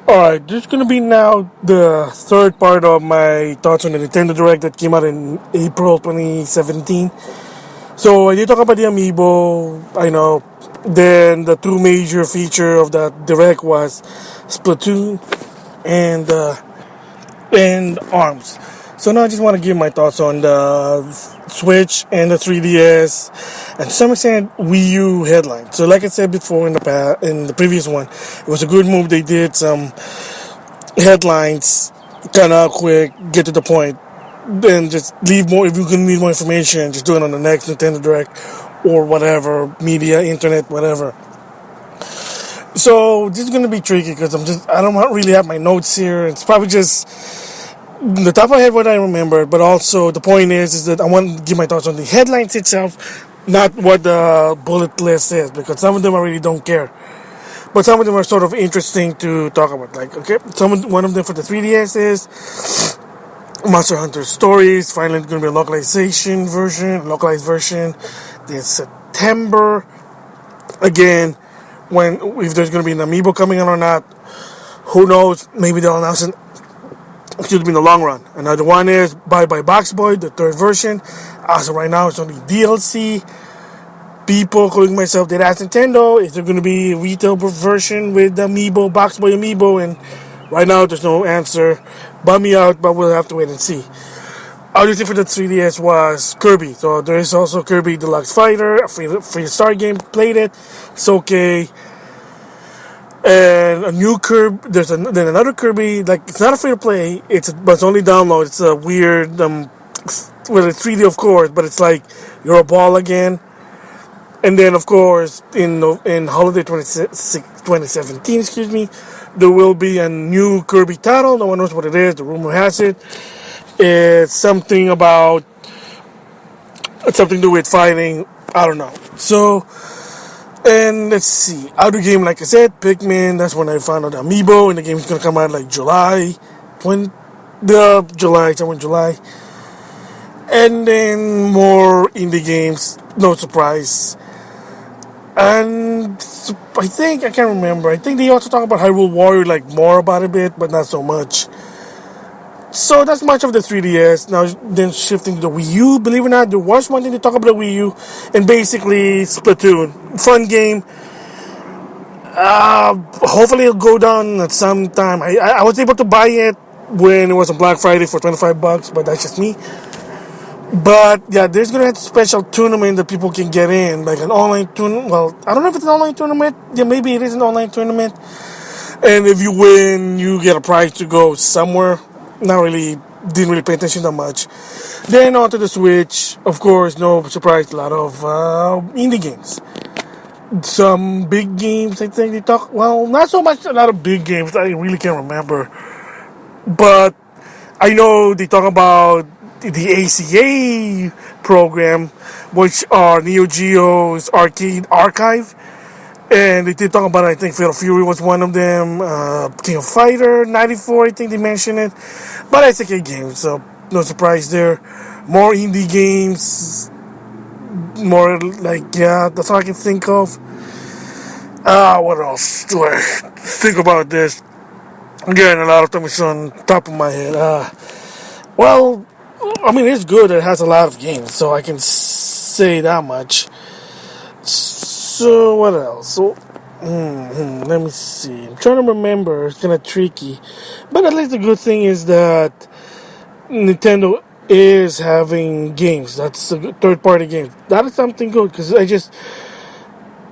Alright, this is going to be now the third part of my thoughts on the Nintendo Direct that came out in April 2017. So I did talk about the Amiibo, I know. Then the two major feature of that Direct was Splatoon and ARMS. So now I just want to give my thoughts on the Switch and the 3DS, and to some extent Wii U headline. So like I said before in the previous one, it was a good move. They did some headlines kind of quick, get to the point, then just leave more. If you can need more information, just do it on the next Nintendo Direct or whatever media, internet, whatever. So this is going to be tricky because I don't really have my notes here. It's probably just the top of my head what I remember, but also the point is that I want to give my thoughts on the headlines itself, not what the bullet list is, because some of them I really don't care. But some of them are sort of interesting to talk about. Like, okay, one of them for the 3DS is Monster Hunter Stories. Finally, going to be a localized version this September. Again, if there's going to be an amiibo coming out or not, who knows? Maybe they'll announce it. Excuse me, in the long run. Another one is Bye Bye Box Boy, the third version. As of right now, it's only DLC. People, including myself, did ask Nintendo, is there going to be a retail version with the Amiibo, Box Boy Amiibo? And right now, there's no answer. Bum me out, but we'll have to wait and see. Other thing for the 3DS was Kirby. So there is also Kirby Deluxe Fighter, a free start game. Played it. It's okay. And a new Kirby. Then another Kirby. Like, it's not a free to play. But it's only download. It's a weird, it's 3D of course, but it's like you're a ball again. And then, of course, in holiday 2017, there will be a new Kirby Tunnel. No one knows what it is. The rumor has it. It's something to do with fighting. I don't know. So, and let's see. Other game, like I said, Pikmin. That's when I found out the Amiibo. And the game is going to come out like July. Somewhere in July. And then more indie games. No surprise. And I can't remember. I think they also talk about Hyrule Warrior, like more about a bit, but not so much. So that's much of the 3DS. Now, then shifting to the Wii U. Believe it or not, there was one thing to talk about the Wii U, and basically Splatoon. Fun game. Hopefully it'll go down at some time. I was able to buy it when it was on Black Friday for $25, but that's just me. But yeah, there's gonna be a special tournament that people can get in, like an online tournament. Well, I don't know if it's an online tournament. Yeah, maybe it is an online tournament. And if you win, you get a prize to go somewhere. Didn't really pay attention that much. Then onto the Switch, of course, no surprise, a lot of indie games. Some big games, I think they talk. Well, not so much a lot of big games. I really can't remember. But I know they talk about the ACA program, which are Neo Geo's arcade archive. And they did talk about it. I think Fatal Fury was one of them. King of Fighter 94, I think they mentioned it. But it's a good game, so no surprise there. More indie games. More that's all I can think of. What else do I think about this? Again, a lot of them is on top of my head. Well, I mean, it's good. It has a lot of games, so I can say that much. So, what else? So, let me see. I'm trying to remember. It's kind of tricky. But at least the good thing is that Nintendo is having games. That's a third-party game. That is something good, because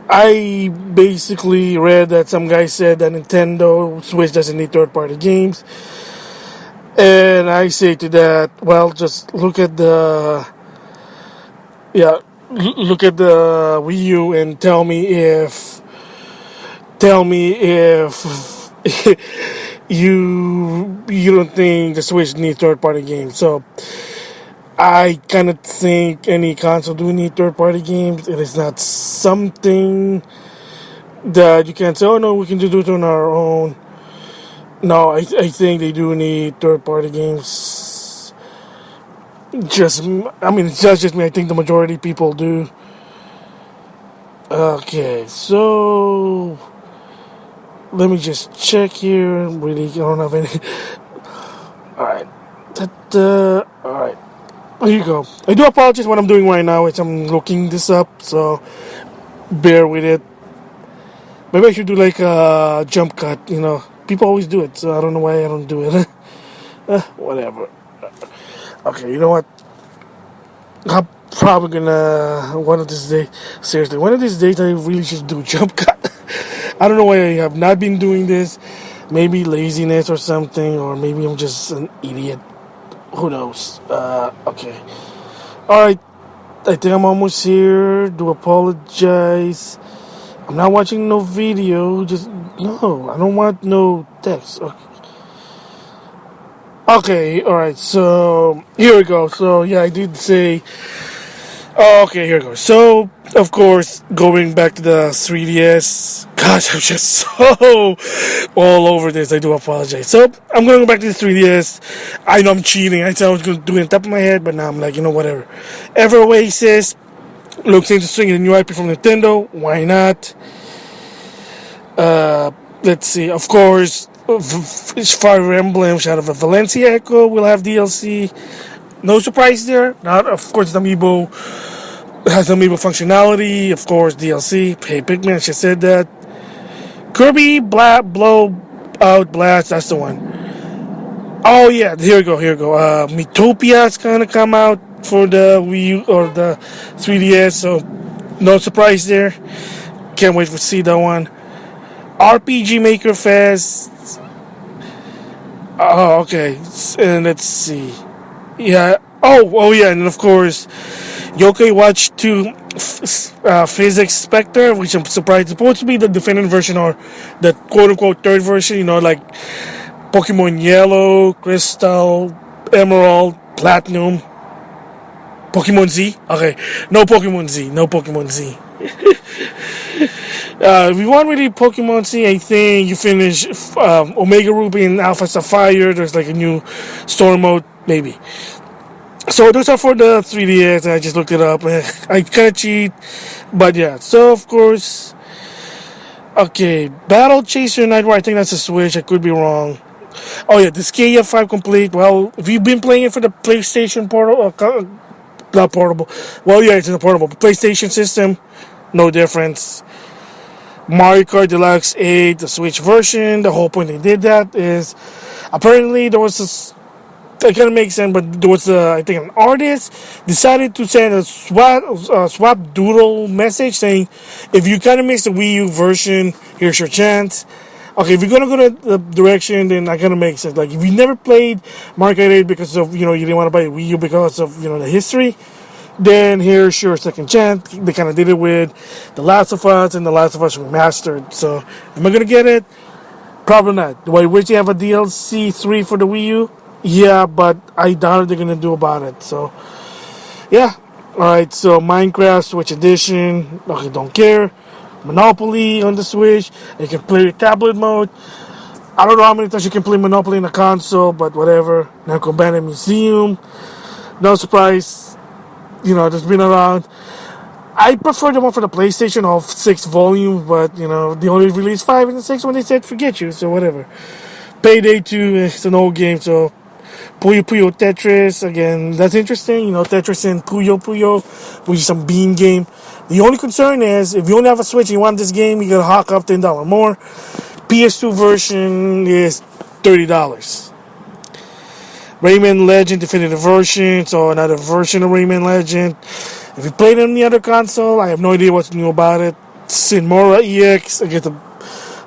I basically read that some guy said that Nintendo Switch doesn't need third-party games. And I say to that, well, just look at the Wii U and tell me if you don't think the Switch needs third-party games. So I kind of think any console do need third-party games. It is not something that you can say, oh no, we can just do it on our own. No, I think they do need third-party games. It's not just me. I think the majority of people do. Okay, so Let me just check here. Really, I don't have any. Alright. Alright. Here you go. I do apologize what I'm doing right now. Is I'm looking this up, so bear with it. Maybe I should do like a jump cut, People always do it, so I don't know why I don't do it. Whatever. Okay, you know what? I'm probably gonna one of these days. Seriously, one of these days I really should do jump cut. I don't know why I have not been doing this. Maybe laziness or something, or maybe I'm just an idiot. Who knows? Okay. All right. I think I'm almost here. Do apologize. I'm not watching no video. Just no. I don't want no text. Okay. Okay, alright, so here we go. So, yeah, I did say. Oh, okay, here we go. So, of course, going back to the 3DS. Gosh, I'm just so all over this. I do apologize. So, I'm going to go back to the 3DS. I know I'm cheating. I said I was going to do it on top of my head, but now I'm like, whatever. Ever Oasis looks interesting. A new IP from Nintendo. Why not? Let's see. Of course, Fire Emblem Shadow of Valencia Echo will have DLC. No surprise there. Not, of course, the Amiibo has Amiibo functionality. Of course, DLC. Hey, Pikmin, I just said that. Kirby Blow Out Blast. That's the one. Oh yeah, here we go. Metopia gonna come out for the Wii U or the 3DS. So no surprise there. Can't wait to see that one. RPG Maker Fest. Oh, okay. And let's see. Yeah. Oh, yeah. And of course, Yokai Watch 2 Physics Spectre, which I'm surprised. It's supposed to be the definitive version or the quote unquote third version, like Pokemon Yellow, Crystal, Emerald, Platinum, Pokemon Z. Okay. No Pokemon Z. If you want really Pokemon Z, I think you finish Omega Ruby and Alpha Sapphire. There's like a new Storm mode, maybe. So those are for the 3DS. I just looked it up. I kind of cheat, but yeah. So of course, okay, Battle Chaser Nightmare. I think that's a Switch. I could be wrong. Oh yeah, Disgaea 5 complete. Well, if you've been playing it for the PlayStation portal, not portable. Well, yeah, it's in the portable PlayStation system. No difference. Mario Kart Deluxe 8, the Switch version. The whole point they did that is apparently there was this. It kind of makes sense, but there was I think an artist decided to send a swap doodle message saying, if you kind of miss the Wii U version, here's your chance. Okay, if you're gonna go to the direction, then that kind of makes sense. Like if you never played Mario Kart 8 because of you didn't want to buy a Wii U because of the history, then here's your second chance. They kind of did it with The Last of Us and The Last of Us Remastered. So, am I going to get it? Probably not. Do I wish they have a DLC 3 for the Wii U? Yeah, but I doubt what they're going to do about it. So, yeah. Alright, so Minecraft Switch Edition. Okay, don't care. Monopoly on the Switch. You can play tablet mode. I don't know how many times you can play Monopoly in a console, but whatever. Namco Bandai Museum. No surprise. That's been around. I prefer the one for the PlayStation of 6 volumes, but they only released 5 and 6 when they said forget you, so whatever. Payday 2 is an old game, so Puyo Puyo Tetris, again, that's interesting. Tetris and Puyo, which is some bean game. The only concern is if you only have a Switch and you want this game, you gotta hawk up $10 more. PS2 version is $30. Rayman Legend Definitive Version, so another version of Rayman Legend. If you played it on the other console, I have no idea what's new about it. Sin Mora EX, I guess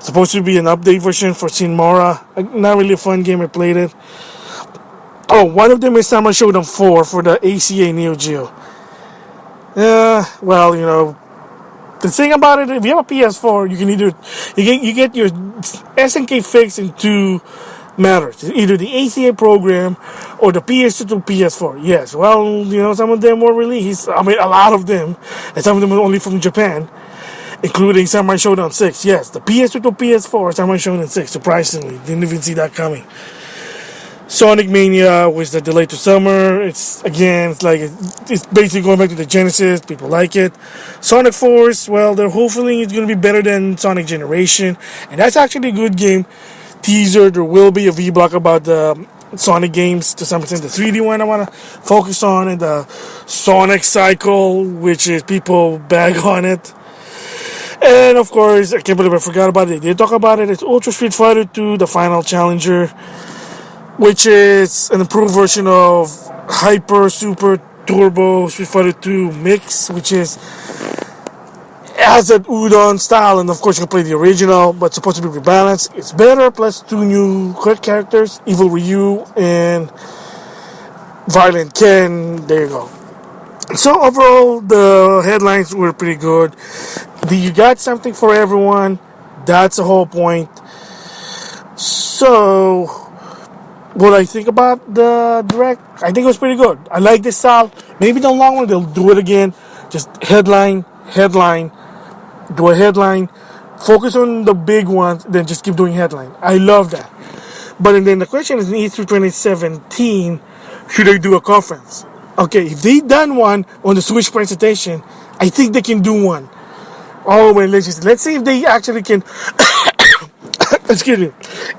supposed to be an update version for Sin Mora. Not really a fun game, I played it. Oh, one of them is Samurai Shodown 4 for the ACA Neo Geo. Well, the thing about it, if you have a PS4, you can either you get your SNK fix in two matters. Either the ACA program or the PS2 to PS4. Yes, well, some of them were released. I mean, a lot of them, and some of them were only from Japan, including Samurai Shodown 6. Yes, the PS2 to PS4, Samurai Shodown 6. Surprisingly, didn't even see that coming. Sonic Mania was the delay to summer. It's basically going back to the Genesis. People like it. Sonic Force, well, they're hopefully it's going to be better than Sonic Generation, and that's actually a good game. Teaser, there will be a V-block about the Sonic games to some extent. The 3D one I want to focus on, and the Sonic Cycle, which is people bag on it. And of course, I can't believe I forgot about it. They did talk about it. It's Ultra Street Fighter 2, the final challenger, which is an improved version of Hyper Super Turbo Street Fighter 2 Mix, which is has that udon style, and of course you can play the original, but supposed to be rebalanced. It's better, plus two new quick characters, Evil Ryu and Violent Ken. There you go. So overall, the headlines were pretty good. You got something for everyone. That's the whole point. So, what I think about the direct, I think it was pretty good. I like this style. Maybe the long one they'll do it again. Just headline, do a headline, focus on the big ones, then just keep doing headline. I love that. But then the question is, in E3 2017, should they do a conference? Okay, if they done one on the Switch presentation, I think they can do one. Oh man, let's see if they actually can. Excuse me,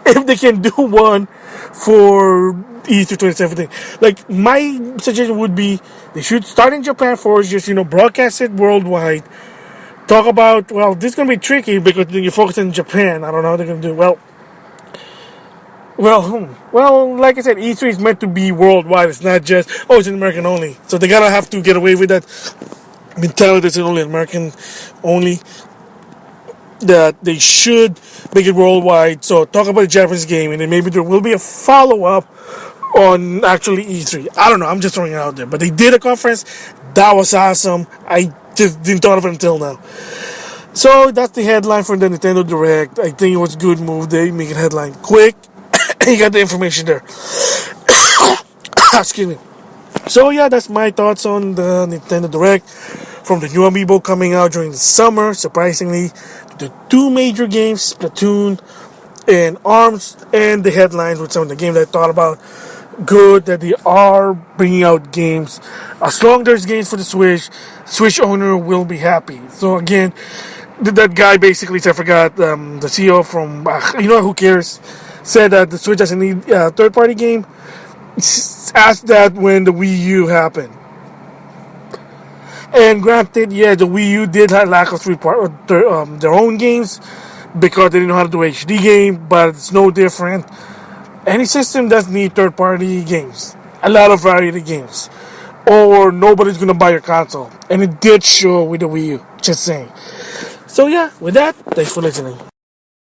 if they can do one for E3 2017. Like my suggestion would be, they should start in Japan first, just broadcast it worldwide. Talk about, well, this is gonna be tricky because you focus in Japan. I don't know how they're gonna do. Well, like I said, E3 is meant to be worldwide. It's not just, it's an American only. So they gotta have to get away with that mentality that's only American only. That they should make it worldwide. So talk about the Japanese game, and then maybe there will be a follow-up on actually E3. I don't know. I'm just throwing it out there. But they did a conference. That was awesome. I just didn't thought of it until now. So that's the headline for the Nintendo Direct. I think it was a good move. They make it headline quick. You got the information there. Excuse me. So yeah, that's my thoughts on the Nintendo Direct. From the new amiibo coming out during the summer, surprisingly, the two major games, Splatoon and ARMS, and the headlines with some of the games I thought about. Good that they are bringing out games. As long as there's games for the Switch owner will be happy. So again, that guy basically, I forgot, the CEO from, who cares, said that the Switch doesn't need a third-party game. Asked that when the Wii U happened. And granted, yeah, the Wii U did have lack of their own games because they didn't know how to do HD game, but it's no different. Any system does need third-party games, a lot of variety games, or nobody's gonna buy your console. And it did show with the Wii U. Just saying. So yeah, with that, thanks for listening.